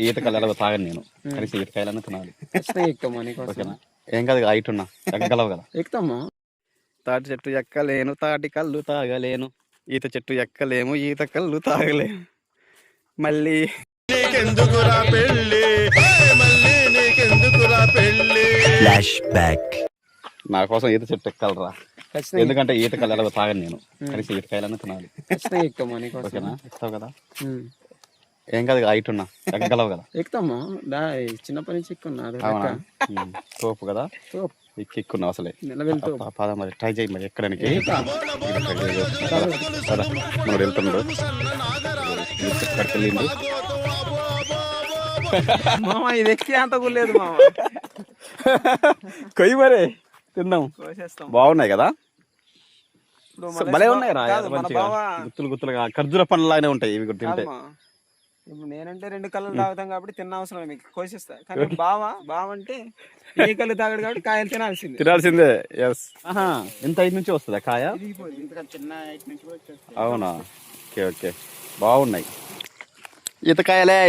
ఈతకాయలు ఎలాగో తాగను నేను, కనీసం ఈతకాయలన్నా తినాలి. ఓకేనా? ఏం కాదు, హైట్ ఉన్నా ఎక్కగలవు కదా. ఎక్కుతామా? తాటి చెట్టు ఎక్కలేను, తాటి కళ్ళు తాగలేను, ఈత చెట్టు ఎక్కలేము, ఈత కళ్ళు తాగలేము, మళ్ళీ నీకెందుకురా పెళ్ళి, మళ్ళీ నీకెందుకురా పెళ్ళి. Flash back. నా కోసం ఈత చెట్టు ఎక్కాలరా, ఎందుకంటే ఈతకాయలు ఎలాగో తాగను నేను, కనీసం ఈతకాయలన్నా తినాలి. ఓకేనా? ఎక్కుతావు కదా. ఏం కాదు, హైట్ ఉన్నా ఎక్కగలవు కదా. ఎక్కుతామా? చిన్నప్పటి నుంచి ఎక్కున్నా. తోపు కదా, ఎక్కున్నావు అసలే. పద మరి ట్రై చేయి మరి ఎక్కడానికి. మనం వెళ్తున్నాడు వెళ్ళిండు. మామ ఇది ఎక్కి అంత లేదు మామ. కొయ్యి మరి తిందాం. బాగున్నాయి కదా, భలే ఉన్నాయి రా, మంచిగా గుత్తులు గుత్తులుగా ఖర్జూర పండ్లాగానే ఉంటాయి ఇవి కూడా తింటే. ఇప్పుడు నేనంటే 2 కళ్ళు తాగుతాం కాబట్టి తిన్న అవసరం మీకు కోసిస్తా. కానీ బావ అంటే ఏ కళ్ళు తాగడు కాబట్టి కాయలు తినాల్సిందే. ఎస్. ఎంత హైట్ నుంచి వస్తుందా కాయ? చిన్న హైట్ నుంచి. అవునా? ఓకే ఓకే, బాగున్నాయి ఈతకాయలే.